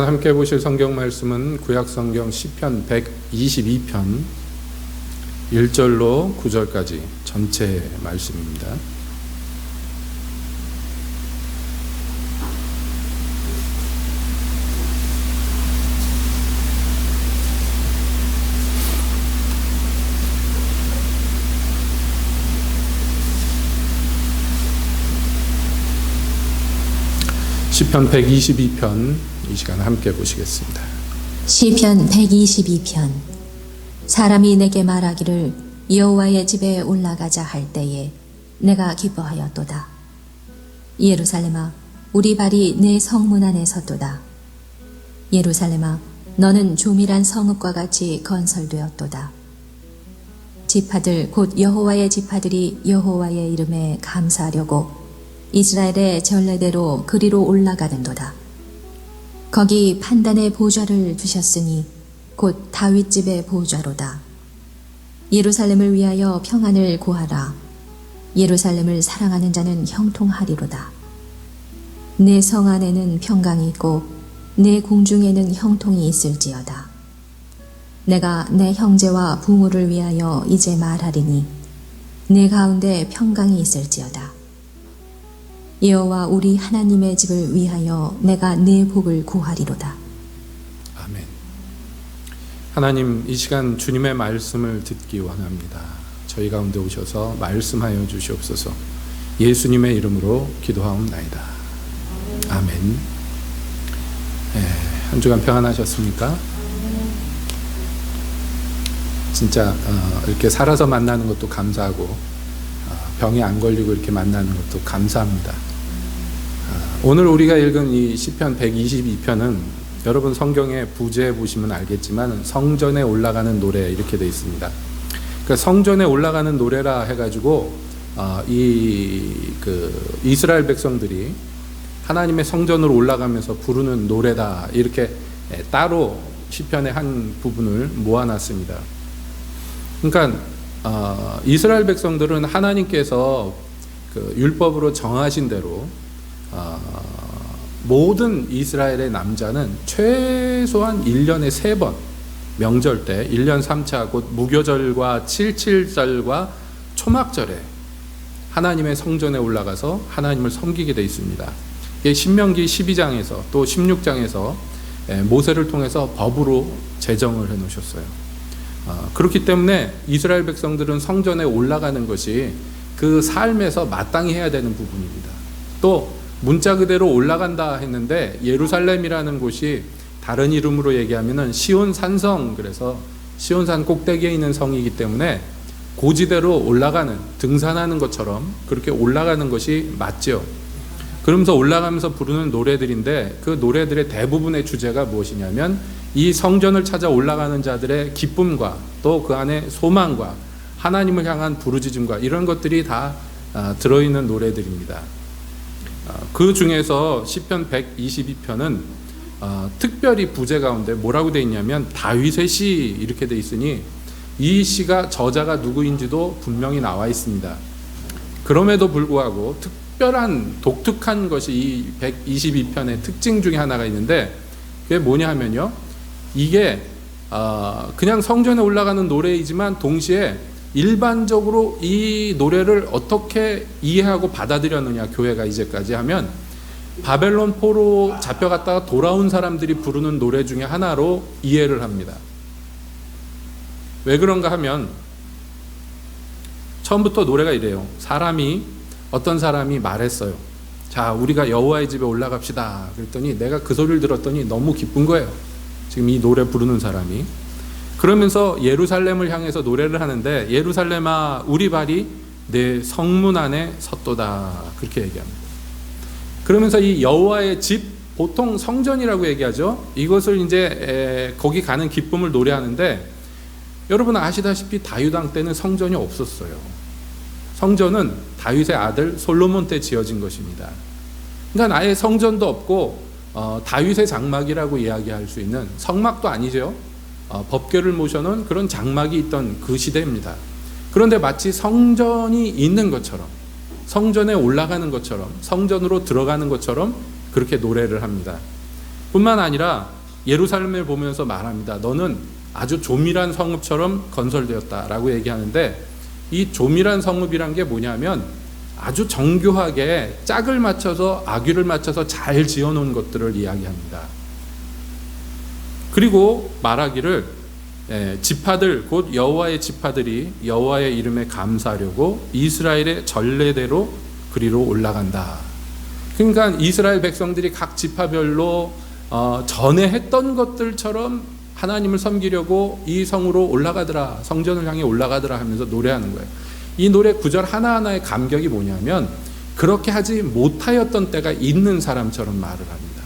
함께 보실 성경 말씀은 구약 성경 시편 122편 1절로 9절까지 전체 말씀입니다. 시편 122편 이 시간 함께 보시겠습니다. 시편 122편. 사람이 내게 말하기를 여호와의 집에 올라가자 할 때에 내가 기뻐하였도다. 예루살렘아, 우리 발이 내 성문 안에 섰도다. 예루살렘아, 너는 조밀한 성읍과 같이 건설되었도다. 지파들 곧 여호와의 지파들이 여호와의 이름에 감사하려고 이스라엘의 전례대로 그리로 올라가는도다. 거기 판단의 보좌를 두셨으니 곧 다윗집의 보좌로다. 예루살렘을 위하여 평안을 구하라. 예루살렘을 사랑하는 자는 형통하리로다. 내 성 안에는 평강이 있고 내 궁중에는 형통이 있을지어다. 내가 내 형제와 부모를 위하여 이제 말하리니 내 가운데 평강이 있을지어다. 여호와 우리 하나님의 집을 위하여 내가 내 복을 구하리로다. 아멘. 하나님, 이 시간 주님의 말씀을 듣기 원합니다. 저희 가운데 오셔서 말씀하여 주시옵소서. 예수님의 이름으로 기도하옵나이다. 아멘. 한 주간 평안하셨습니까? 진짜 이렇게 살아서 만나는 것도 감사하고 병에 안 걸리고 이렇게 만나는 것도 감사합니다. 오늘 우리가 읽은 이 시편 122편은 여러분 성경에 부제해 보시면 알겠지만 성전에 올라가는 노래 이렇게 되어 있습니다. 그러니까 성전에 올라가는 노래라 해가지고 이스라엘 백성들이 하나님의 성전으로 올라가면서 부르는 노래다 이렇게 따로 시편의 한 부분을 모아놨습니다. 그러니까 이스라엘 백성들은 하나님께서 그 율법으로 정하신 대로 모든 이스라엘의 남자는 최소한 1년에 3번 명절 때 1년 3차 곧 무교절과 77절과 초막절에 하나님의 성전에 올라가서 하나님을 섬기게 되어 있습니다. 이게 신명기 12장에서 또 16장에서 모세를 통해서 법으로 제정을 해놓으셨어요. 그렇기 때문에 이스라엘 백성들은 성전에 올라가는 것이 그 삶에서 마땅히 해야 되는 부분입니다. 또 문자 그대로 올라간다 했는데 예루살렘이라는 곳이 다른 이름으로 얘기하면은 시온 산성, 그래서 시온산 꼭대기에 있는 성이기 때문에 고지대로 올라가는, 등산하는 것처럼 그렇게 올라가는 것이 맞죠. 그러면서 올라가면서 부르는 노래들인데 그 노래들의 대부분의 주제가 무엇이냐면 이 성전을 찾아 올라가는 자들의 기쁨과 또 그 안에 소망과 하나님을 향한 부르짖음과 이런 것들이 다 들어있는 노래들입니다. 그 중에서 시편 122편은 특별히 부제 가운데 뭐라고 되어 있냐면 다윗의 시 이렇게 되어 있으니 이 시가 저자가 누구인지도 분명히 나와 있습니다. 그럼에도 불구하고 특별한 독특한 것이 이 122편의 특징 중에 하나가 있는데 그게 뭐냐 하면요, 이게 그냥 성전에 올라가는 노래이지만 동시에 일반적으로 이 노래를 어떻게 이해하고 받아들였느냐 교회가 이제까지 하면 바벨론 포로 잡혀갔다가 돌아온 사람들이 부르는 노래 중에 하나로 이해를 합니다. 왜 그런가 하면 처음부터 노래가 이래요. 어떤 사람이 말했어요. 자, 우리가 여호와의 집에 올라갑시다. 그랬더니 내가 그 소리를 들었더니 너무 기쁜 거예요. 지금 이 노래 부르는 사람이. 그러면서 예루살렘을 향해서 노래를 하는데 예루살렘아 우리 발이 내 성문 안에 섰도다 그렇게 얘기합니다. 그러면서 이 여호와의 집, 보통 성전이라고 얘기하죠. 이것을 이제 거기 가는 기쁨을 노래하는데 여러분 아시다시피 다윗 왕 때는 성전이 없었어요. 성전은 다윗의 아들 솔로몬 때 지어진 것입니다. 그러니까 아예 성전도 없고 다윗의 장막이라고 이야기할 수 있는, 성막도 아니죠. 법궤를 모셔놓은 그런 장막이 있던 그 시대입니다. 그런데 마치 성전이 있는 것처럼, 성전에 올라가는 것처럼, 성전으로 들어가는 것처럼 그렇게 노래를 합니다. 뿐만 아니라 예루살렘을 보면서 말합니다. 너는 아주 조밀한 성읍처럼 건설되었다라고 얘기하는데, 이 조밀한 성읍이란 게 뭐냐면 아주 정교하게 짝을 맞춰서 아귀를 맞춰서 잘 지어놓은 것들을 이야기합니다. 그리고 말하기를 지파들 곧 여호와의 지파들이 여호와의 이름에 감사하려고 이스라엘의 전례대로 그리로 올라간다. 그러니까 이스라엘 백성들이 각 지파별로 전에 했던 것들처럼 하나님을 섬기려고 이 성으로 올라가더라, 성전을 향해 올라가더라 하면서 노래하는 거예요. 이 노래 구절 하나하나의 감격이 뭐냐면 그렇게 하지 못하였던 때가 있는 사람처럼 말을 합니다.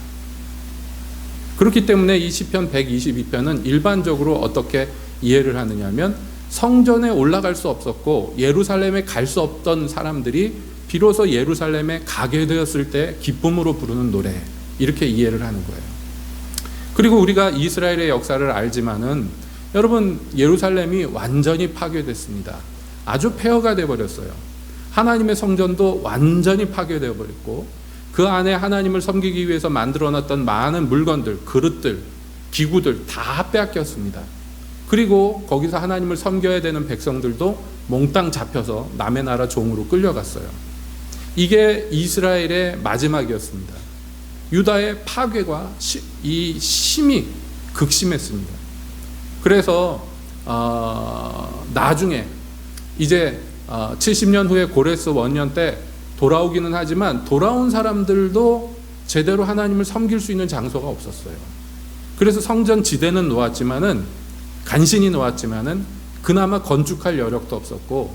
그렇기 때문에 이 시편 122편은 일반적으로 어떻게 이해를 하느냐면 성전에 올라갈 수 없었고 예루살렘에 갈 수 없던 사람들이 비로소 예루살렘에 가게 되었을 때 기쁨으로 부르는 노래, 이렇게 이해를 하는 거예요. 그리고 우리가 이스라엘의 역사를 알지만은 여러분, 예루살렘이 완전히 파괴됐습니다. 아주 폐허가 되어버렸어요. 하나님의 성전도 완전히 파괴되어 버렸고 그 안에 하나님을 섬기기 위해서 만들어놨던 많은 물건들, 그릇들, 기구들 다 빼앗겼습니다. 그리고 거기서 하나님을 섬겨야 되는 백성들도 몽땅 잡혀서 남의 나라 종으로 끌려갔어요. 이게 이스라엘의 마지막이었습니다. 유다의 파괴가 이 심히 극심했습니다. 그래서 나중에 이제 70년 후에 고레스 원년 때 돌아오기는 하지만 돌아온 사람들도 제대로 하나님을 섬길 수 있는 장소가 없었어요. 그래서 성전 지대는 놓았지만은, 간신히 놓았지만은 그나마 건축할 여력도 없었고,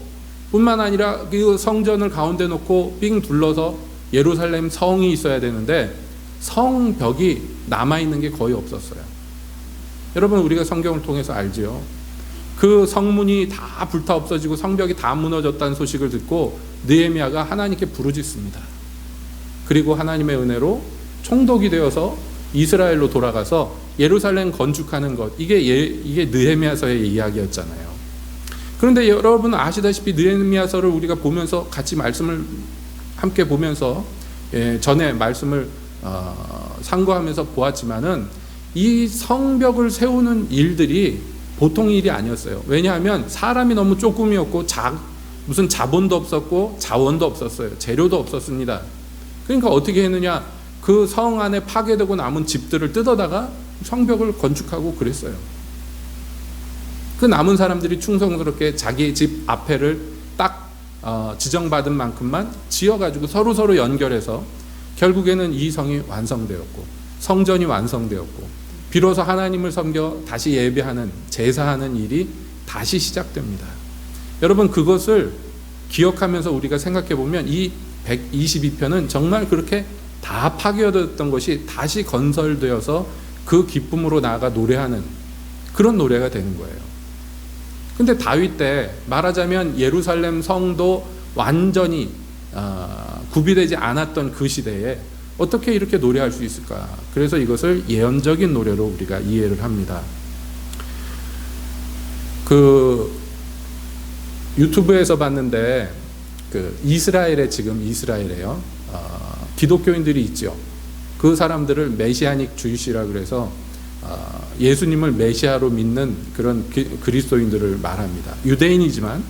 뿐만 아니라 그 성전을 가운데 놓고 삥 둘러서 예루살렘 성이 있어야 되는데 성벽이 남아있는 게 거의 없었어요. 여러분, 우리가 성경을 통해서 알지요. 그 성문이 다 불타 없어지고 성벽이 다 무너졌다는 소식을 듣고 느헤미야가 하나님께 부르짖습니다. 그리고 하나님의 은혜로 총독이 되어서 이스라엘로 돌아가서 예루살렘 건축하는 것, 이게 느헤미야서의 이야기였잖아요. 그런데 여러분 아시다시피 느헤미야서를 우리가 보면서 같이 말씀을 함께 보면서 전에 말씀을 상고하면서 보았지만은 이 성벽을 세우는 일들이 보통 일이 아니었어요. 왜냐하면 사람이 너무 조금이었고 무슨 자본도 없었고 자원도 없었어요. 재료도 없었습니다. 그러니까 어떻게 했느냐, 그 성 안에 파괴되고 남은 집들을 뜯어다가 성벽을 건축하고 그랬어요. 그 남은 사람들이 충성스럽게 자기 집 앞에를 딱 지정받은 만큼만 지어가지고 서로 연결해서 결국에는 이 성이 완성되었고 성전이 완성되었고 비로소 하나님을 섬겨 다시 예배하는, 제사하는 일이 다시 시작됩니다. 여러분, 그것을 기억하면서 우리가 생각해 보면 이 122편은 정말 그렇게 다 파괴되었던 것이 다시 건설되어서 그 기쁨으로 나아가 노래하는 그런 노래가 되는 거예요. 근데 다윗 때 말하자면 예루살렘 성도 완전히 구비되지 않았던 그 시대에 어떻게 이렇게 노래할 수 있을까? 그래서 이것을 예언적인 노래로 우리가 이해를 합니다. 그 유튜브에서 봤는데 이스라엘에 기독교인들이 있죠. 그 사람들을 메시아닉 주이시라 그래서 예수님을 메시아로 믿는 그런 그리스도인들을 말합니다. 유대인이지만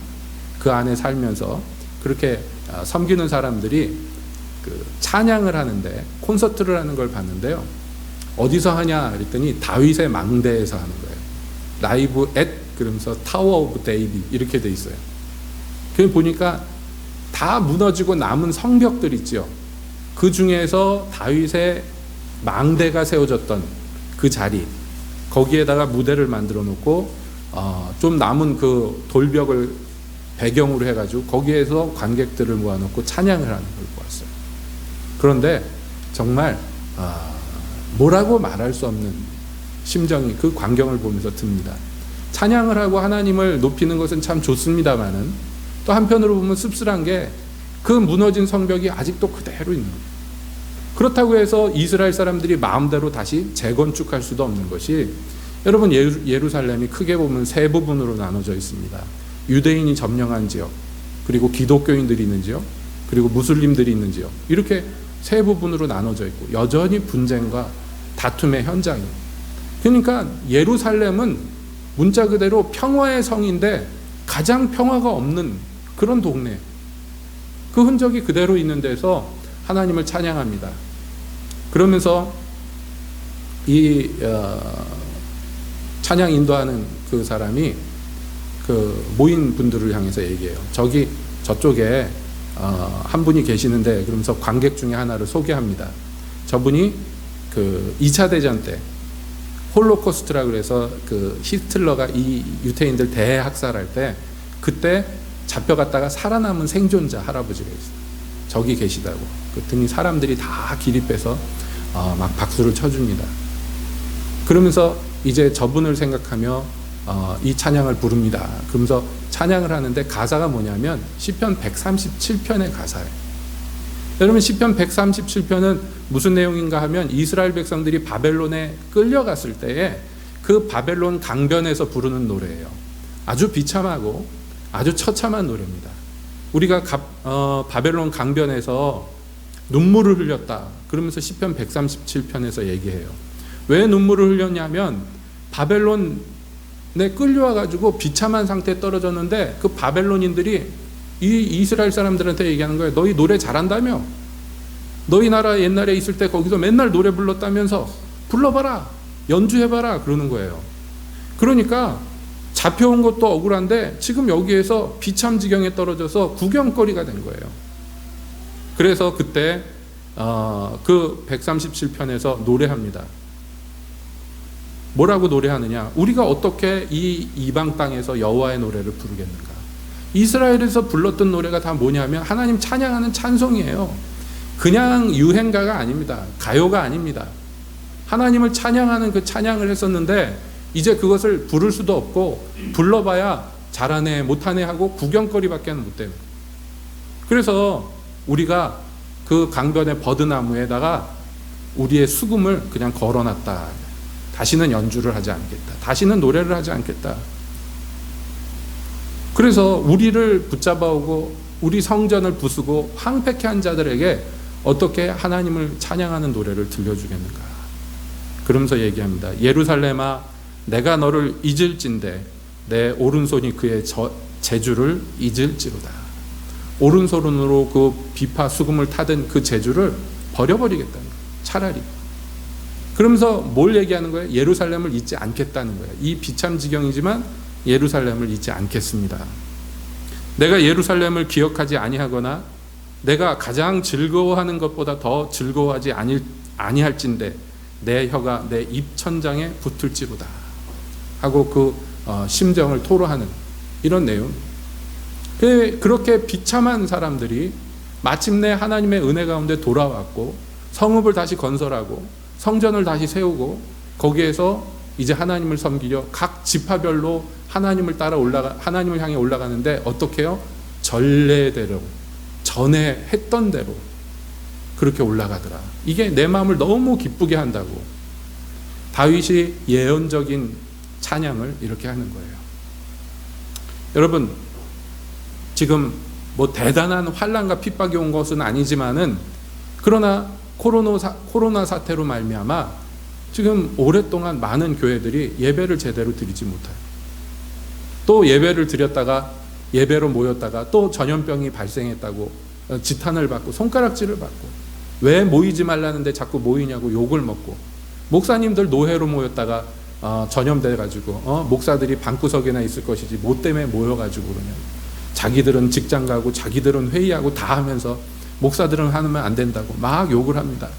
그 안에 살면서 그렇게 섬기는 사람들이 찬양을 하는데 콘서트를 하는 걸 봤는데요. 어디서 하냐 그랬더니 다윗의 망대에서 하는 거예요. 라이브 앳 그러면서 타워 오브 데이빗 이렇게 돼 있어요. 그 보니까 다 무너지고 남은 성벽들 있죠. 그 중에서 다윗의 망대가 세워졌던 그 자리, 거기에다가 무대를 만들어 놓고 좀 남은 그 돌벽을 배경으로 해가지고 거기에서 관객들을 모아놓고 찬양을 하는 걸 보았어요. 그런데 정말 뭐라고 말할 수 없는 심정이 그 광경을 보면서 듭니다. 찬양을 하고 하나님을 높이는 것은 참 좋습니다만은 또 한편으로 보면 씁쓸한 게 그 무너진 성벽이 아직도 그대로 있는 거예요. 그렇다고 해서 이스라엘 사람들이 마음대로 다시 재건축할 수도 없는 것이, 여러분 예루살렘이 크게 보면 세 부분으로 나눠져 있습니다. 유대인이 점령한 지역, 그리고 기독교인들이 있는 지역, 그리고 무슬림들이 있는 지역, 이렇게 세 부분으로 나눠져 있고 여전히 분쟁과 다툼의 현장이에요. 그러니까 예루살렘은 문자 그대로 평화의 성인데 가장 평화가 없는 그런 동네. 그 흔적이 그대로 있는 데서 하나님을 찬양합니다. 그러면서 이 찬양 인도하는 그 사람이 그 모인 분들을 향해서 얘기해요. 저쪽에 한 분이 계시는데, 그러면서 관객 중에 하나를 소개합니다. 저분이 그 2차 대전 때 홀로코스트라 그래서 그 히틀러가 이 유태인들 대학살할 때 그때 잡혀갔다가 살아남은 생존자 할아버지가 있어요. 저기 계시다고. 그랬더니 사람들이 다 기립해서 막 박수를 쳐줍니다. 그러면서 이제 저분을 생각하며 이 찬양을 부릅니다. 그러면서 찬양을 하는데 가사가 뭐냐면 시편 137편의 가사예요. 여러분, 시편 137편은 무슨 내용인가 하면 이스라엘 백성들이 바벨론에 끌려갔을 때에 그 바벨론 강변에서 부르는 노래예요. 아주 비참하고 아주 처참한 노래입니다. 우리가 바벨론 강변에서 눈물을 흘렸다 그러면서 시편 137편에서 얘기해요. 왜 눈물을 흘렸냐면 바벨론에 끌려와가지고 비참한 상태에 떨어졌는데 그 바벨론인들이 이 이스라엘 사람들한테 얘기하는 거예요. 너희 노래 잘한다며? 너희 나라 옛날에 있을 때 거기서 맨날 노래 불렀다면서 불러봐라, 연주해봐라 그러는 거예요. 그러니까 잡혀온 것도 억울한데 지금 여기에서 비참지경에 떨어져서 구경거리가 된 거예요. 그래서 그때 그 137편에서 노래합니다. 뭐라고 노래하느냐? 우리가 어떻게 이 이방 땅에서 여호와의 노래를 부르겠는가? 이스라엘에서 불렀던 노래가 다 뭐냐면 하나님 찬양하는 찬송이에요. 그냥 유행가가 아닙니다. 가요가 아닙니다. 하나님을 찬양하는 그 찬양을 했었는데 이제 그것을 부를 수도 없고 불러봐야 잘하네 못하네 하고 구경거리밖에 못 되는. 그래서 우리가 그 강변의 버드나무에다가 우리의 수금을 그냥 걸어놨다. 다시는 연주를 하지 않겠다. 다시는 노래를 하지 않겠다. 그래서 우리를 붙잡아오고 우리 성전을 부수고 황폐케 한 자들에게 어떻게 하나님을 찬양하는 노래를 들려주겠는가. 그러면서 얘기합니다. 예루살렘아, 내가 너를 잊을진대 내 오른손이 그의 재주를 잊을지로다. 오른손으로 그 비파 수금을 타던 그 재주를 버려버리겠다는 거예요. 차라리. 그러면서 뭘 얘기하는 거예요? 예루살렘을 잊지 않겠다는 거예요. 이 비참지경이지만 예루살렘을 잊지 않겠습니다. 내가 예루살렘을 기억하지 아니하거나 내가 가장 즐거워하는 것보다 더 즐거워하지 아니할진대 내 혀가 내 입천장에 붙을지로다 하고 그 심정을 토로하는 이런 내용. 그렇게 비참한 사람들이 마침내 하나님의 은혜 가운데 돌아왔고 성읍을 다시 건설하고 성전을 다시 세우고 거기에서 이제 하나님을 섬기려 각 지파별로 하나님을 향해 올라가는데 어떻게 해요? 전례대로 전에 했던 대로 그렇게 올라가더라. 이게 내 마음을 너무 기쁘게 한다고 다윗이 예언적인 찬양을 이렇게 하는 거예요. 여러분, 지금 뭐 대단한 환난과 핍박이 온 것은 아니지만은 그러나 코로나 사태로 말미암아 지금 오랫동안 많은 교회들이 예배를 제대로 드리지 못해요. 또 예배를 드렸다가 예배로 모였다가 또 전염병이 발생했다고 지탄을 받고 손가락질을 받고 왜 모이지 말라는데 자꾸 모이냐고 욕을 먹고 목사님들 노회로 모였다가 전염돼가지고 목사들이 방구석에나 있을 것이지 뭐 때문에 모여가지고 그러냐고 자기들은 직장 가고 자기들은 회의하고 다 하면서 목사들은 하면 안 된다고 막 욕을 합니다.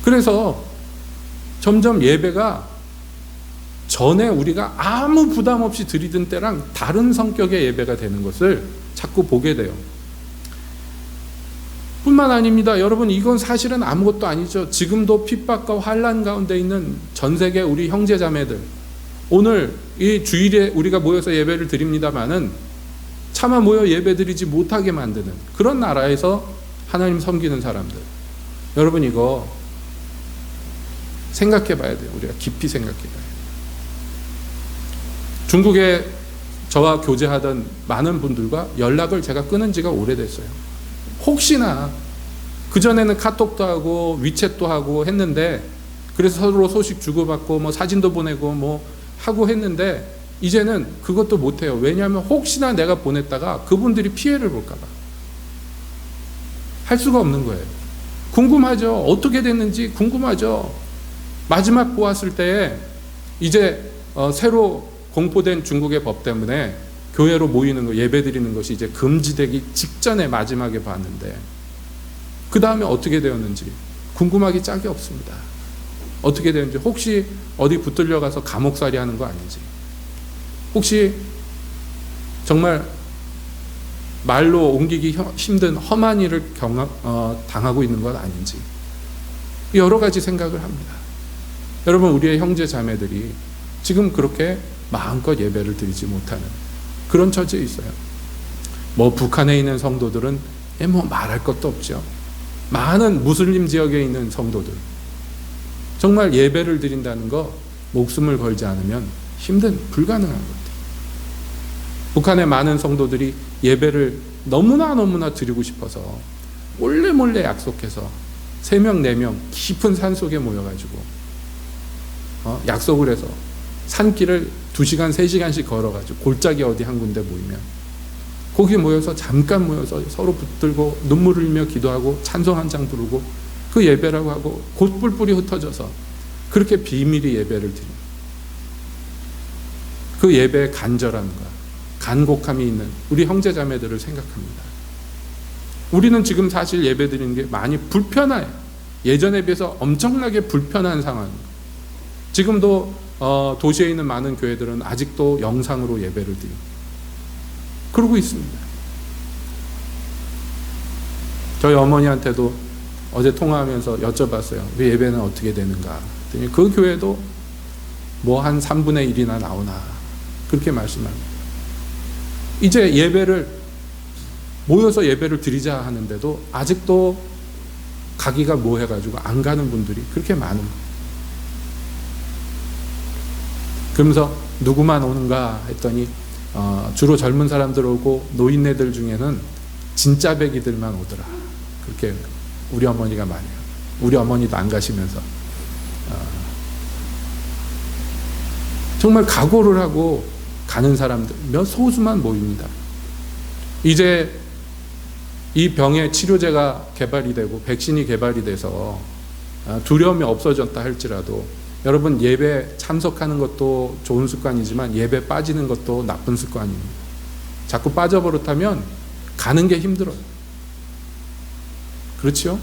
그래서 점점 예배가 전에 우리가 아무 부담 없이 드리던 때랑 다른 성격의 예배가 되는 것을 자꾸 보게 돼요. 뿐만 아닙니다. 여러분, 이건 사실은 아무것도 아니죠. 지금도 핍박과 환난 가운데 있는 전 세계 우리 형제자매들, 오늘 이 주일에 우리가 모여서 예배를 드립니다마는 차마 모여 예배 드리지 못하게 만드는 그런 나라에서 하나님 섬기는 사람들, 여러분 이거 생각해 봐야 돼요. 우리가 깊이 생각해 봐야 돼요. 중국에 저와 교제하던 많은 분들과 연락을 제가 끊은 지가 오래됐어요. 혹시나 그전에는 카톡도 하고 위챗도 하고 했는데, 그래서 서로 소식 주고받고 뭐 사진도 보내고 뭐 하고 했는데, 이제는 그것도 못해요. 왜냐하면 혹시나 내가 보냈다가 그분들이 피해를 볼까봐 할 수가 없는 거예요. 궁금하죠. 어떻게 됐는지 궁금하죠. 마지막 보았을 때에 이제 새로 공포된 중국의 법 때문에 교회로 모이는 거, 예배 드리는 것이 이제 금지되기 직전에 마지막에 봤는데, 그 다음에 어떻게 되었는지 궁금하기 짝이 없습니다. 어떻게 되는지, 혹시 어디 붙들려 가서 감옥살이 하는 거 아닌지, 혹시 정말 말로 옮기기 힘든 험한 일을 당하고 있는 건 아닌지, 여러 가지 생각을 합니다. 여러분, 우리의 형제 자매들이 지금 그렇게 마음껏 예배를 드리지 못하는 그런 처지에 있어요. 뭐 북한에 있는 성도들은 뭐 말할 것도 없죠. 많은 무슬림 지역에 있는 성도들, 정말 예배를 드린다는 거 목숨을 걸지 않으면 불가능한 것 같아요. 북한의 많은 성도들이 예배를 너무나 드리고 싶어서 몰래 약속해서 3명 4명 깊은 산속에 모여가지고 약속을 해서 산길을 2시간 3시간씩 걸어가지고 골짜기 어디 한 군데 모이면 거기 모여서 잠깐 모여서 서로 붙들고 눈물 흘리며 기도하고 찬송 한 장 부르고 그 예배라고 하고 곧 뿔뿔이 흩어져서 그렇게 비밀히 예배를 드립니다. 그 예배의 간절함과 간곡함이 있는 우리 형제 자매들을 생각합니다. 우리는 지금 사실 예배 드리는 게 많이 불편해요. 예전에 비해서 엄청나게 불편한 상황. 지금도 도시에 있는 많은 교회들은 아직도 영상으로 예배를 드립니다. 그러고 있습니다. 저희 어머니한테도 어제 통화하면서 여쭤봤어요. 왜 예배는 어떻게 되는가? 그랬더니 그 교회도 뭐 한 3분의 1이나 나오나 그렇게 말씀합니다. 이제 모여서 예배를 드리자 하는데도 아직도 가기가 뭐해가지고 안 가는 분들이 그렇게 많은 거예요. 그러면서 누구만 오는가 했더니 주로 젊은 사람들 오고 노인네들 중에는 진짜 배기들만 오더라. 그렇게 우리 어머니가 많이 해요. 우리 어머니도 안 가시면서 정말 각오를 하고 가는 사람들 몇 소수만 모입니다. 이제 이 병의 치료제가 개발이 되고 백신이 개발이 돼서 두려움이 없어졌다 할지라도, 여러분, 예배 참석하는 것도 좋은 습관이지만 예배 빠지는 것도 나쁜 습관입니다. 자꾸 빠져버릇하면 가는 게 힘들어요. 그렇죠?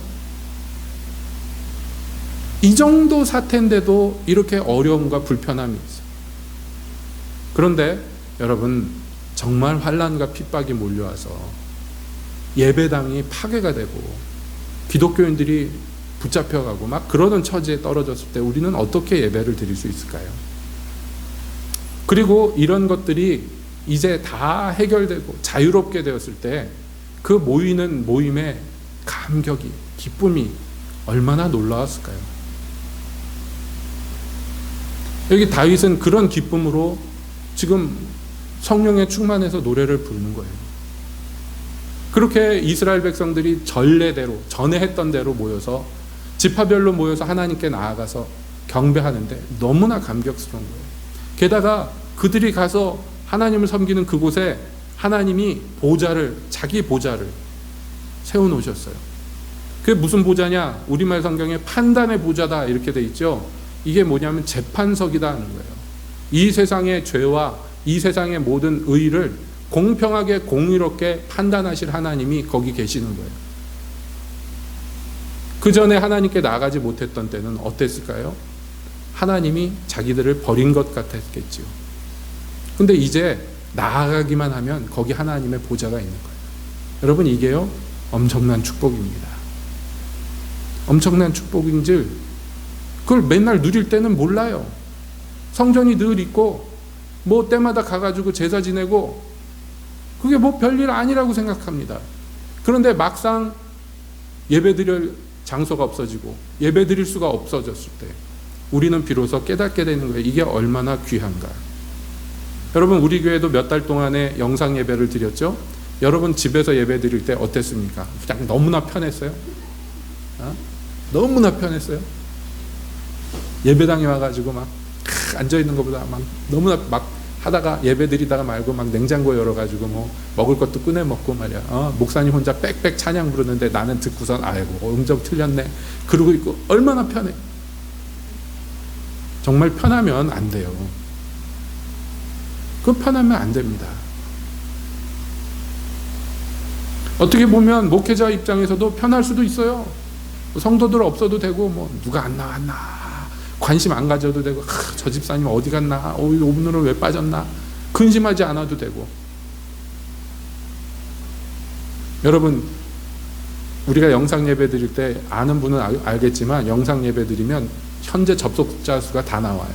이 정도 사태인데도 이렇게 어려움과 불편함이 있어요. 그런데 여러분, 정말 환난과 핍박이 몰려와서 예배당이 파괴가 되고 기독교인들이 붙잡혀가고 막 그러는 처지에 떨어졌을 때 우리는 어떻게 예배를 드릴 수 있을까요? 그리고 이런 것들이 이제 다 해결되고 자유롭게 되었을 때 그 모이는 모임의 감격이, 기쁨이 얼마나 놀라웠을까요? 여기 다윗은 그런 기쁨으로 지금 성령에 충만해서 노래를 부르는 거예요. 그렇게 이스라엘 백성들이 전례대로, 전에 했던 대로 모여서 지파별로 모여서 하나님께 나아가서 경배하는데 너무나 감격스러운 거예요. 게다가 그들이 가서 하나님을 섬기는 그곳에 하나님이 자기 보좌를 세워놓으셨어요. 그게 무슨 보좌냐? 우리말 성경에 판단의 보좌다 이렇게 돼 있죠. 이게 뭐냐면 재판석이다 하는 거예요. 이 세상의 죄와 이 세상의 모든 의를 공평하게 공의롭게 판단하실 하나님이 거기 계시는 거예요. 그 전에 하나님께 나아가지 못했던 때는 어땠을까요? 하나님이 자기들을 버린 것 같았겠지요. 근데 이제 나아가기만 하면 거기 하나님의 보좌가 있는 거예요. 여러분, 이게요 엄청난 축복입니다. 엄청난 축복인줄 그걸 맨날 누릴 때는 몰라요. 성전이 늘 있고 뭐 때마다 가가지고 제사 지내고 그게 뭐 별일 아니라고 생각합니다. 그런데 막상 예배드릴 장소가 없어지고 예배드릴 수가 없어졌을 때 우리는 비로소 깨닫게 되는 거예요. 이게 얼마나 귀한가. 여러분, 우리 교회도 몇 달 동안에 영상 예배를 드렸죠. 여러분 집에서 예배 드릴 때 어땠습니까? 그냥 너무나 편했어요? 너무나 편했어요. 예배당에 와가지고 막 앉아있는 것보다 막 너무나 막 하다가 예배 드리다가 말고 막 냉장고 열어가지고 뭐 먹을 것도 꺼내 먹고 말이야. 목사님 혼자 빽빽 찬양 부르는데 나는 듣고선 아이고 음정 틀렸네 그러고 있고 얼마나 편해. 정말 편하면 안 돼요. 그 편하면 안 됩니다. 어떻게 보면 목회자 입장에서도 편할 수도 있어요. 성도들 없어도 되고 뭐 누가 안 나왔나 관심 안 가져도 되고 저 집사님 어디 갔나 오늘은 왜 빠졌나 근심하지 않아도 되고. 여러분 우리가 영상 예배 드릴 때 아는 분은 알겠지만 영상 예배 드리면 현재 접속자 수가 다 나와요.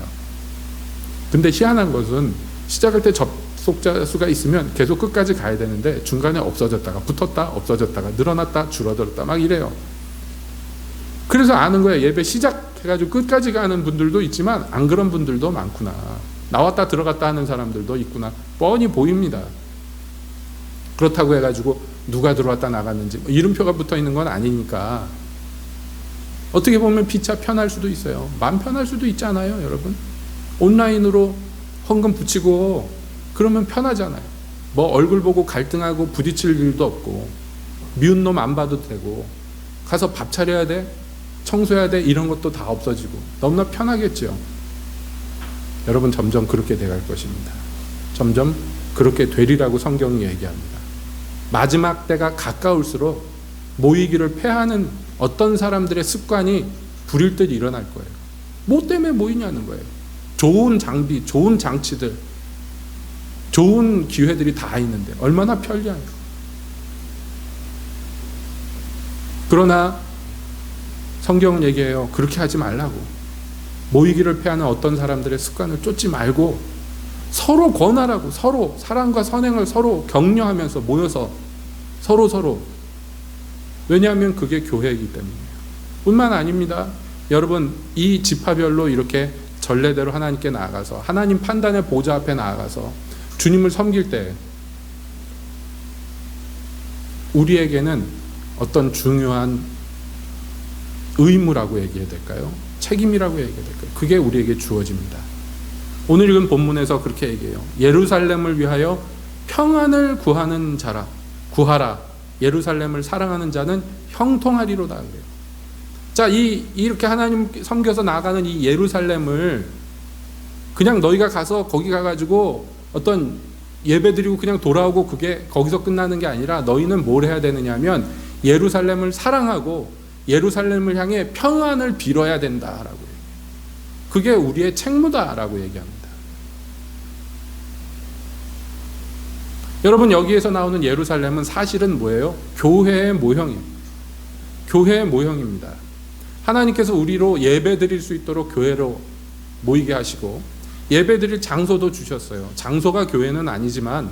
근데 희한한 것은 시작할 때 접속자 수가 있으면 계속 끝까지 가야 되는데 중간에 없어졌다가 붙었다 없어졌다가 늘어났다 줄어들었다 막 이래요. 그래서 아는 거예요. 예배 시작해가지고 끝까지 가는 분들도 있지만 안 그런 분들도 많구나. 나왔다 들어갔다 하는 사람들도 있구나. 뻔히 보입니다. 그렇다고 해가지고 누가 들어왔다 나갔는지 뭐 이름표가 붙어 있는 건 아니니까 어떻게 보면 피차 편할 수도 있어요. 마음 편할 수도 있잖아요. 여러분 온라인으로 헌금 붙이고 그러면 편하잖아요. 뭐 얼굴 보고 갈등하고 부딪힐 일도 없고 미운 놈 안 봐도 되고 가서 밥 차려야 돼 청소해야 돼 이런 것도 다 없어지고 너무나 편하겠죠. 여러분 점점 그렇게 돼갈 것입니다. 점점 그렇게 되리라고 성경이 얘기합니다. 마지막 때가 가까울수록 모이기를 패하는 어떤 사람들의 습관이 불일 듯 일어날 거예요. 뭐 때문에 모이냐는 거예요. 좋은 장비, 좋은 장치들, 좋은 기회들이 다 있는데 얼마나 편리해요. 그러나 성경은 얘기해요. 그렇게 하지 말라고. 모이기를 패하는 어떤 사람들의 습관을 쫓지 말고 서로 권하라고. 서로 사랑과 선행을 서로 격려하면서 모여서 서로 왜냐하면 그게 교회이기 때문이에요. 뿐만 아닙니다. 여러분 이 지파별로 이렇게 전례대로 하나님께 나아가서 하나님 판단의 보좌 앞에 나아가서 주님을 섬길 때 우리에게는 어떤 중요한 의무라고 얘기해야 될까요? 책임이라고 얘기해야 될까요? 그게 우리에게 주어집니다. 오늘 읽은 본문에서 그렇게 얘기해요. 예루살렘을 위하여 평안을 구하는 자라 구하라. 예루살렘을 사랑하는 자는 형통하리로다 그래요. 자, 이렇게 하나님 섬겨서 나아가는 이 예루살렘을 그냥 너희가 가서 거기 가가지고 어떤 예배 드리고 그냥 돌아오고 그게 거기서 끝나는 게 아니라 너희는 뭘 해야 되느냐면 예루살렘을 사랑하고 예루살렘을 향해 평안을 빌어야 된다라고 해요. 그게 우리의 책무다라고 얘기합니다. 여러분 여기에서 나오는 예루살렘은 사실은 뭐예요? 교회의 모형이에요. 교회의 모형입니다. 하나님께서 우리로 예배 드릴 수 있도록 교회로 모이게 하시고 예배 드릴 장소도 주셨어요. 장소가 교회는 아니지만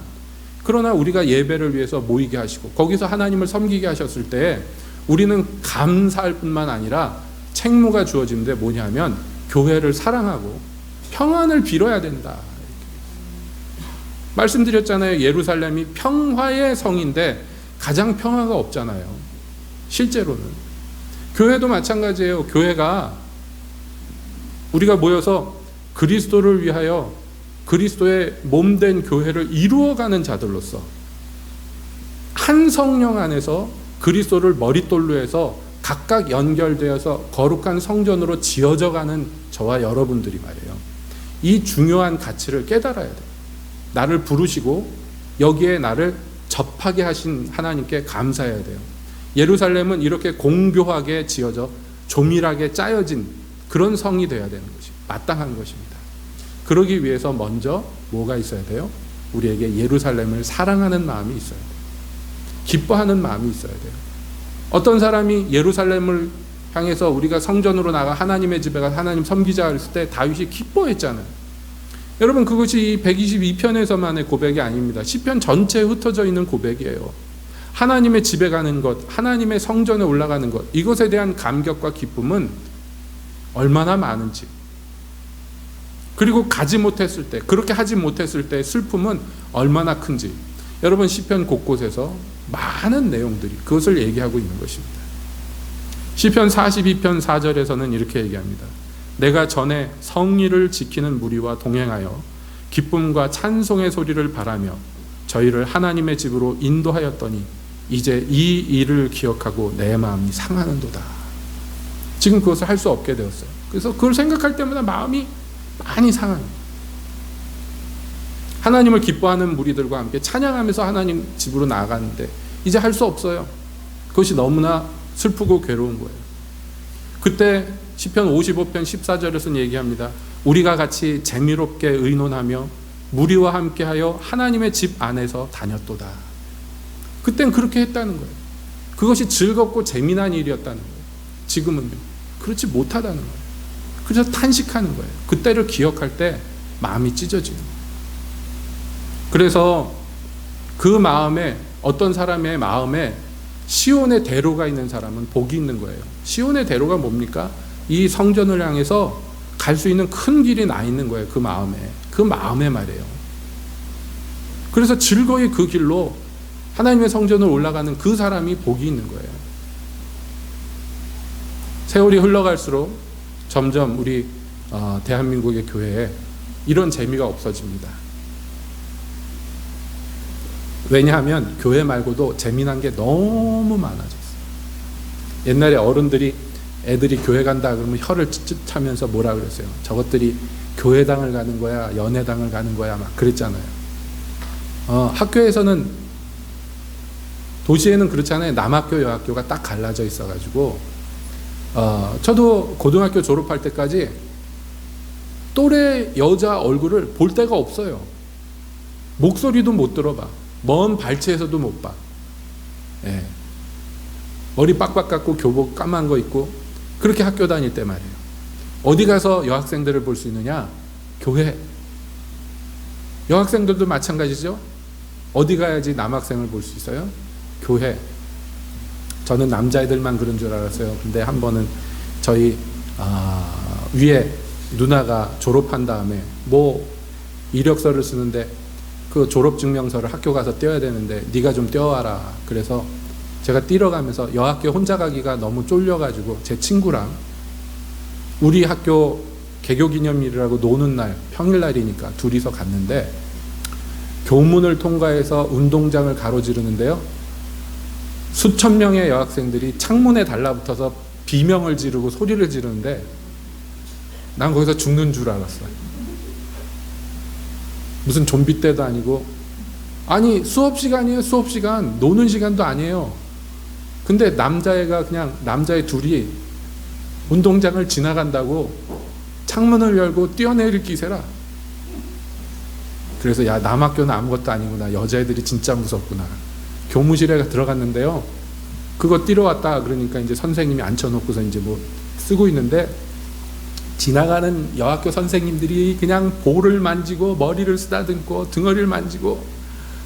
그러나 우리가 예배를 위해서 모이게 하시고 거기서 하나님을 섬기게 하셨을 때 우리는 감사할 뿐만 아니라 책무가 주어지는데 뭐냐면 교회를 사랑하고 평안을 빌어야 된다. 말씀드렸잖아요. 예루살렘이 평화의 성인데 가장 평화가 없잖아요. 실제로는. 교회도 마찬가지예요. 교회가 우리가 모여서 그리스도를 위하여 그리스도의 몸된 교회를 이루어가는 자들로서 한 성령 안에서 그리스도를 머릿돌로 해서 각각 연결되어서 거룩한 성전으로 지어져가는 저와 여러분들이 말이에요. 이 중요한 가치를 깨달아야 돼요. 나를 부르시고 여기에 나를 접하게 하신 하나님께 감사해야 돼요. 예루살렘은 이렇게 공교하게 지어져 조밀하게 짜여진 그런 성이 되어야 되는 것이 마땅한 것입니다. 그러기 위해서 먼저 뭐가 있어야 돼요? 우리에게 예루살렘을 사랑하는 마음이 있어야 돼요. 기뻐하는 마음이 있어야 돼요. 어떤 사람이 예루살렘을 향해서 우리가 성전으로 나가 하나님의 집에 가서 하나님 섬기자 했을 때 다윗이 기뻐했잖아요. 여러분 그것이 122편에서만의 고백이 아닙니다. 시편 전체에 흩어져 있는 고백이에요. 하나님의 집에 가는 것, 하나님의 성전에 올라가는 것, 이것에 대한 감격과 기쁨은 얼마나 많은지, 그리고 가지 못했을 때, 그렇게 하지 못했을 때 슬픔은 얼마나 큰지 여러분 시편 곳곳에서 많은 내용들이 그것을 얘기하고 있는 것입니다. 시편 42편 4절에서는 이렇게 얘기합니다. 내가 전에 성리를 지키는 무리와 동행하여 기쁨과 찬송의 소리를 바라며 저희를 하나님의 집으로 인도하였더니 이제 이 일을 기억하고 내 마음이 상하는도다. 지금 그것을 할 수 없게 되었어요. 그래서 그걸 생각할 때마다 마음이 많이 상합니다. 하나님을 기뻐하는 무리들과 함께 찬양하면서 하나님 집으로 나아가는데 이제 할 수 없어요. 그것이 너무나 슬프고 괴로운 거예요. 그때 시편 55편 14절에서는 얘기합니다. 우리가 같이 재미롭게 의논하며 무리와 함께하여 하나님의 집 안에서 다녔도다. 그땐 그렇게 했다는 거예요. 그것이 즐겁고 재미난 일이었다는 거예요. 지금은요, 그렇지 못하다는 거예요. 그래서 탄식하는 거예요. 그때를 기억할 때 마음이 찢어지는 거예요. 그래서 그 마음에, 어떤 사람의 마음에 시온의 대로가 있는 사람은 복이 있는 거예요. 시온의 대로가 뭡니까? 이 성전을 향해서 갈 수 있는 큰 길이 나 있는 거예요. 그 마음에 말이에요. 그래서 즐거이 그 길로 하나님의 성전을 올라가는 그 사람이 복이 있는 거예요. 세월이 흘러갈수록 점점 우리 대한민국의 교회에 이런 재미가 없어집니다. 왜냐하면 교회 말고도 재미난 게 너무 많아졌어요. 옛날에 어른들이 애들이 교회 간다 그러면 혀를 찢찢하면서 뭐라 그랬어요? 저것들이 교회당을 가는 거야, 연회당을 가는 거야, 막 그랬잖아요. 학교에서는, 도시에는 그렇잖아요. 남학교, 여학교가 딱 갈라져 있어가지고, 저도 고등학교 졸업할 때까지 또래 여자 얼굴을 볼 데가 없어요. 목소리도 못 들어봐. 먼 발치에서도 못 봐. 예. 머리 빡빡 깎고 교복 까만 거 입고 그렇게 학교 다닐 때 말이에요. 어디 가서 여학생들을 볼 수 있느냐? 교회. 여학생들도 마찬가지죠. 어디 가야지 남학생을 볼 수 있어요? 교회. 저는 남자애들만 그런 줄 알았어요. 근데 한 번은 저희 위에 누나가 졸업한 다음에 뭐 이력서를 쓰는데 그 졸업증명서를 학교 가서 떼어야 되는데 네가 좀 떼어와라. 그래서 제가 떼러 가면서 여학교 혼자 가기가 너무 쫄려가지고 제 친구랑 우리 학교 개교기념일이라고 노는 날, 평일날이니까 둘이서 갔는데 교문을 통과해서 운동장을 가로지르는데요. 수천 명의 여학생들이 창문에 달라붙어서 비명을 지르고 소리를 지르는데 난 거기서 죽는 줄 알았어요. 무슨 좀비 때도 아니고, 아니 수업 시간이에요. 수업 시간. 노는 시간도 아니에요. 근데 남자애가 그냥 남자애 둘이 운동장을 지나간다고 창문을 열고 뛰어내릴 기세라. 그래서 야, 남학교는 아무것도 아니구나. 여자애들이 진짜 무섭구나. 교무실에 들어갔는데요. 그거 뛰러 왔다 그러니까 이제 선생님이 앉혀놓고서 이제 뭐 쓰고 있는데 지나가는 여학교 선생님들이 그냥 볼을 만지고 머리를 쓰다듬고 등허리를 만지고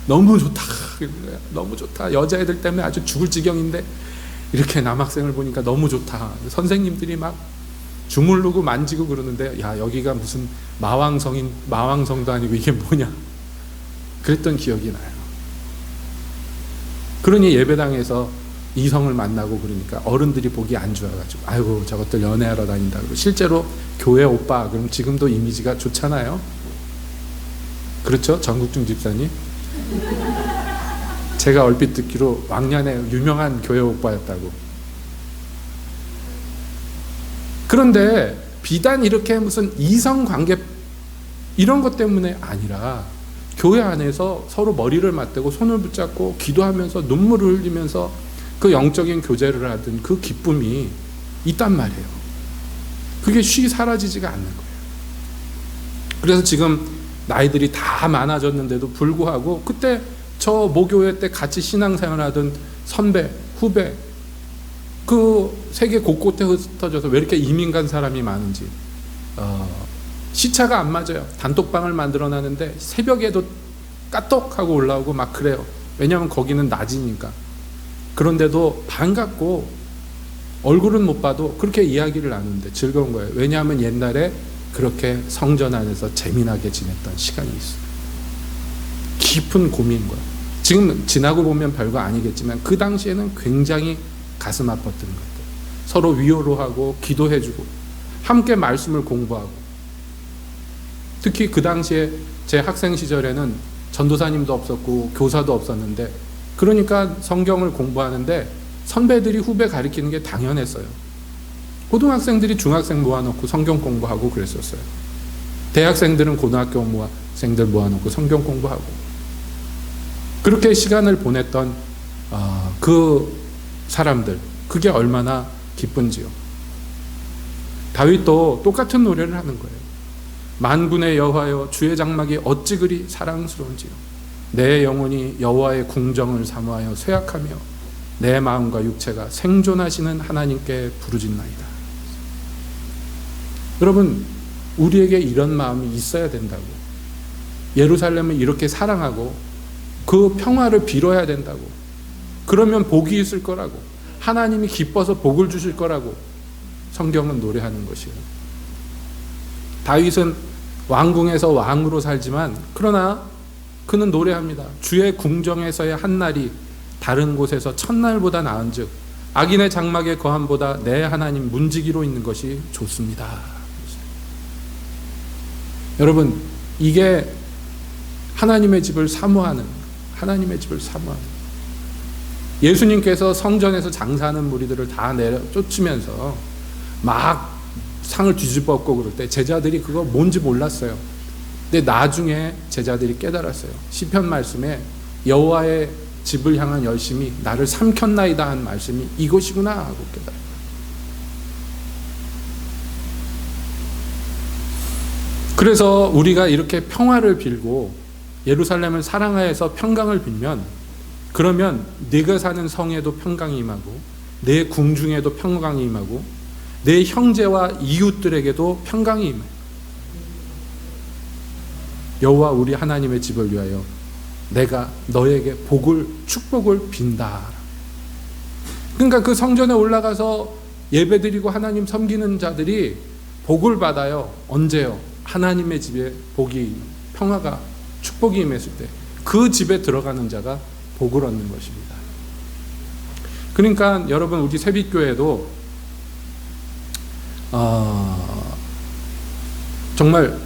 너무 좋다. 너무 좋다. 여자애들 때문에 아주 죽을 지경인데 이렇게 남학생을 보니까 너무 좋다. 선생님들이 막 주물르고 만지고 그러는데 야, 여기가 무슨 마왕성도 아니고 이게 뭐냐. 그랬던 기억이 나요. 그러니 예배당에서 이성을 만나고 그러니까 어른들이 보기 안 좋아가지고 아이고 저것들 연애하러 다닌다 그러고 실제로 교회 오빠 그럼 지금도 이미지가 좋잖아요. 그렇죠? 정국중 집사님. 제가 얼핏 듣기로 왕년에 유명한 교회 오빠였다고. 그런데 비단 이렇게 무슨 이성관계 이런 것 때문에 아니라 교회 안에서 서로 머리를 맞대고 손을 붙잡고 기도하면서 눈물을 흘리면서 그 영적인 교제를 하던 그 기쁨이 있단 말이에요. 그게 쉬 사라지지가 않는 거예요. 그래서 지금 나이들이 다 많아졌는데도 불구하고 그때 저 모교회 때 같이 신앙생활하던 선배, 후배 그 세계 곳곳에 흩어져서 왜 이렇게 이민 간 사람이 많은지 시차가 안 맞아요. 단톡방을 만들어 놨는데 새벽에도 까똑하고 올라오고 막 그래요. 왜냐하면 거기는 낮이니까. 그런데도 반갑고 얼굴은 못 봐도 그렇게 이야기를 나누는데 즐거운 거예요. 왜냐하면 옛날에 그렇게 성전 안에서 재미나게 지냈던 시간이 있어요. 깊은 고민인 거예요. 지금 지나고 보면 별거 아니겠지만 그 당시에는 굉장히 가슴 아팠던 것들. 서로 위로로 하고 기도해주고 함께 말씀을 공부하고, 특히 그 당시에 제 학생 시절에는 전도사님도 없었고 교사도 없었는데, 그러니까 성경을 공부하는데 선배들이 후배 가르치는 게 당연했어요. 고등학생들이 중학생 모아놓고 성경 공부하고 그랬었어요. 대학생들은 고등학교 학생들 모아놓고 성경 공부하고, 그렇게 시간을 보냈던 그 사람들, 그게 얼마나 기쁜지요. 다윗도 똑같은 노래를 하는 거예요. 만군의 여호와여, 주의 장막이 어찌 그리 사랑스러운지요. 내 영혼이 여호와의 궁정을 사모하여 쇠약하며 내 마음과 육체가 생존하시는 하나님께 부르짖나이다. 여러분, 우리에게 이런 마음이 있어야 된다고. 예루살렘을 이렇게 사랑하고 그 평화를 빌어야 된다고. 그러면 복이 있을 거라고, 하나님이 기뻐서 복을 주실 거라고 성경은 노래하는 것이에요. 다윗은 왕궁에서 왕으로 살지만, 그러나 그는 노래합니다. 주의 궁정에서의 한 날이 다른 곳에서 첫날보다 나은즉 악인의 장막의 거함보다 내 하나님 문지기로 있는 것이 좋습니다. 여러분, 이게 하나님의 집을 사모하는, 하나님의 집을 사모하는, 예수님께서 성전에서 장사하는 무리들을 다 내려 쫓으면서 막 상을 뒤집었고 그럴 때 제자들이 그거 뭔지 몰랐어요. 근데 나중에 제자들이 깨달았어요. 시편 말씀에 여호와의 집을 향한 열심이 나를 삼켰나이다 한 말씀이 이것이구나 하고 깨달아요. 그래서 우리가 이렇게 평화를 빌고 예루살렘을 사랑하여서 평강을 빌면, 그러면 네가 사는 성에도 평강이 임하고 내 궁중에도 평강이 임하고 내 형제와 이웃들에게도 평강이 임해요. 여호와 우리 하나님의 집을 위하여 내가 너에게 복을, 축복을 빈다. 그러니까 그 성전에 올라가서 예배드리고 하나님 섬기는 자들이 복을 받아요. 언제요? 하나님의 집에 복이, 평화가, 축복이 임했을 때 그 집에 들어가는 자가 복을 얻는 것입니다. 그러니까 여러분, 우리 새빛교회도 정말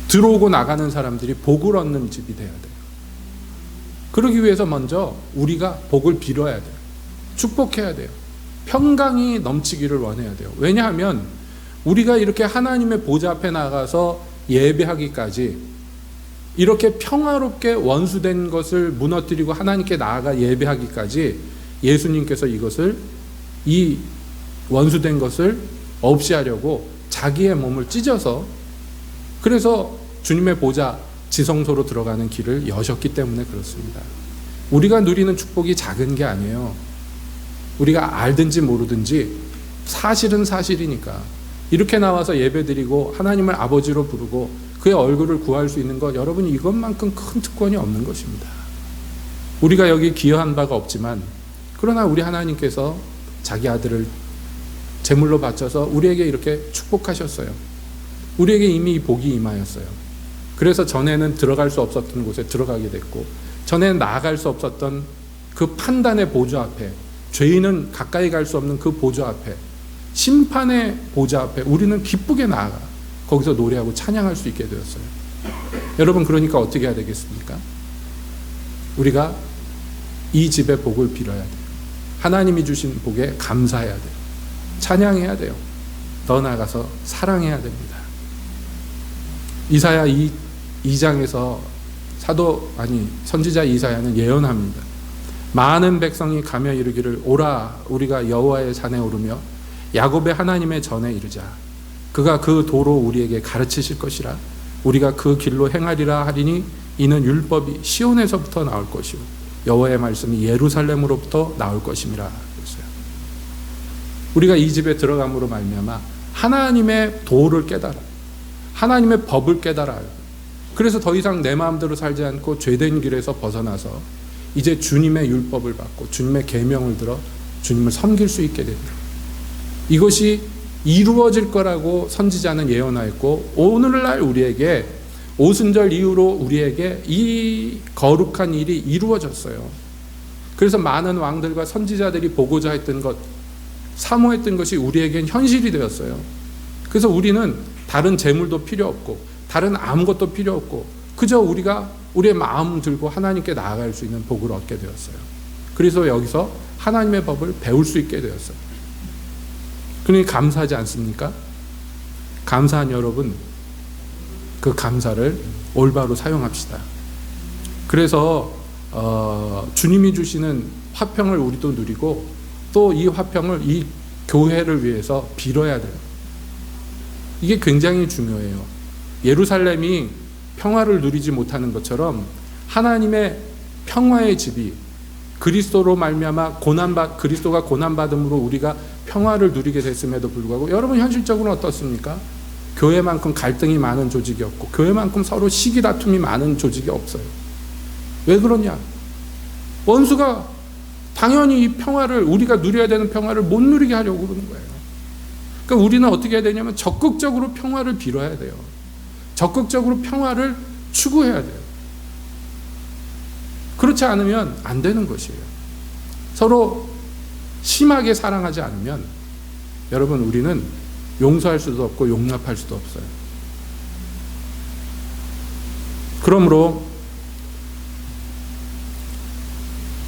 들어오고 나가는 사람들이 복을 얻는 집이 돼야 돼요. 그러기 위해서 먼저 우리가 복을 빌어야 돼요. 축복해야 돼요. 평강이 넘치기를 원해야 돼요. 왜냐하면 우리가 이렇게 하나님의 보좌 앞에 나가서 예배하기까지, 이렇게 평화롭게 원수된 것을 무너뜨리고 하나님께 나아가 예배하기까지 예수님께서 이것을, 이 원수된 것을 없이 하려고 자기의 몸을 찢어서, 그래서 주님의 보좌 지성소로 들어가는 길을 여셨기 때문에 그렇습니다. 우리가 누리는 축복이 작은 게 아니에요. 우리가 알든지 모르든지 사실은 사실이니까 이렇게 나와서 예배드리고 하나님을 아버지로 부르고 그의 얼굴을 구할 수 있는 것, 여러분이 이것만큼 큰 특권이 없는 것입니다. 우리가 여기 기여한 바가 없지만, 그러나 우리 하나님께서 자기 아들을 제물로 바쳐서 우리에게 이렇게 축복하셨어요. 우리에게 이미 이 복이 임하였어요. 그래서 전에는 들어갈 수 없었던 곳에 들어가게 됐고, 전에는 나아갈 수 없었던 그 판단의 보좌 앞에, 죄인은 가까이 갈 수 없는 그 보좌 앞에, 심판의 보좌 앞에 우리는 기쁘게 나아가 거기서 노래하고 찬양할 수 있게 되었어요. 여러분, 그러니까 어떻게 해야 되겠습니까? 우리가 이 집의 복을 빌어야 돼요. 하나님이 주신 복에 감사해야 돼요. 찬양해야 돼요. 더 나아가서 사랑해야 됩니다. 이사야 2장에서 선지자 이사야는 예언합니다. 많은 백성이 가며 이르기를, 오라 우리가 여호와의 산에 오르며 야곱의 하나님의 전에 이르자. 그가 그 도로 우리에게 가르치실 것이라. 우리가 그 길로 행하리라 하리니 이는 율법이 시온에서부터 나올 것이요 여호와의 말씀이 예루살렘으로부터 나올 것임이라 그랬어요. 우리가 이 집에 들어감으로 말미암아 하나님의 도를 깨달아, 하나님의 법을 깨달아요. 그래서 더 이상 내 마음대로 살지 않고 죄된 길에서 벗어나서 이제 주님의 율법을 받고 주님의 계명을 들어 주님을 섬길 수 있게 됩니다. 이것이 이루어질 거라고 선지자는 예언하였고, 오늘날 우리에게 오순절 이후로 우리에게 이 거룩한 일이 이루어졌어요. 그래서 많은 왕들과 선지자들이 보고자 했던 것, 사모했던 것이 우리에겐 현실이 되었어요. 그래서 우리는 다른 재물도 필요 없고 다른 아무것도 필요 없고 그저 우리가 우리의 마음 들고 하나님께 나아갈 수 있는 복을 얻게 되었어요. 그래서 여기서 하나님의 법을 배울 수 있게 되었어요. 그러니 감사하지 않습니까? 감사한 여러분, 그 감사를 올바로 사용합시다. 그래서 주님이 주시는 화평을 우리도 누리고 또 이 화평을 이 교회를 위해서 빌어야 돼요. 이게 굉장히 중요해요. 예루살렘이 평화를 누리지 못하는 것처럼 하나님의 평화의 집이 그리스도로 말미암아 그리스도가 고난받음으로 우리가 평화를 누리게 됐음에도 불구하고 여러분 현실적으로 어떻습니까? 교회만큼 갈등이 많은 조직이 없고 교회만큼 서로 시기 다툼이 많은 조직이 없어요. 왜 그러냐? 원수가 당연히 이 평화를 우리가 누려야 되는 평화를 못 누리게 하려고 그러는 거예요. 그러니까 우리는 어떻게 해야 되냐면 적극적으로 평화를 빌어야 돼요. 적극적으로 평화를 추구해야 돼요. 그렇지 않으면 안 되는 것이에요. 서로 심하게 사랑하지 않으면 여러분 우리는 용서할 수도 없고 용납할 수도 없어요. 그러므로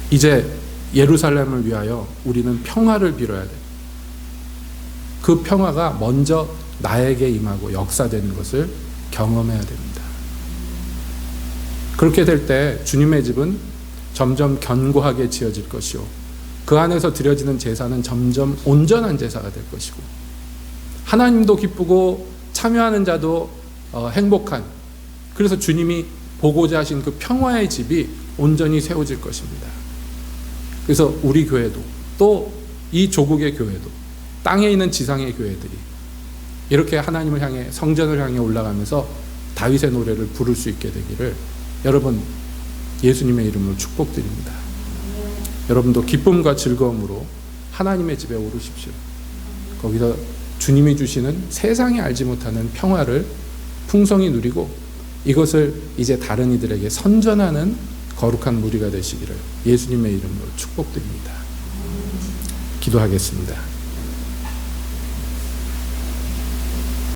이제 예루살렘을 위하여 우리는 평화를 빌어야 돼요. 그 평화가 먼저 나에게 임하고 역사되는 것을 경험해야 됩니다. 그렇게 될 때 주님의 집은 점점 견고하게 지어질 것이요 그 안에서 드려지는 제사는 점점 온전한 제사가 될 것이고 하나님도 기쁘고 참여하는 자도 행복한, 그래서 주님이 보고자 하신 그 평화의 집이 온전히 세워질 것입니다. 그래서 우리 교회도 또 이 조국의 교회도 땅에 있는 지상의 교회들이 이렇게 하나님을 향해 성전을 향해 올라가면서 다윗의 노래를 부를 수 있게 되기를 여러분 예수님의 이름으로 축복드립니다. 여러분도 기쁨과 즐거움으로 하나님의 집에 오르십시오. 거기서 주님이 주시는 세상이 알지 못하는 평화를 풍성히 누리고 이것을 이제 다른 이들에게 선전하는 거룩한 무리가 되시기를 예수님의 이름으로 축복드립니다. 기도하겠습니다.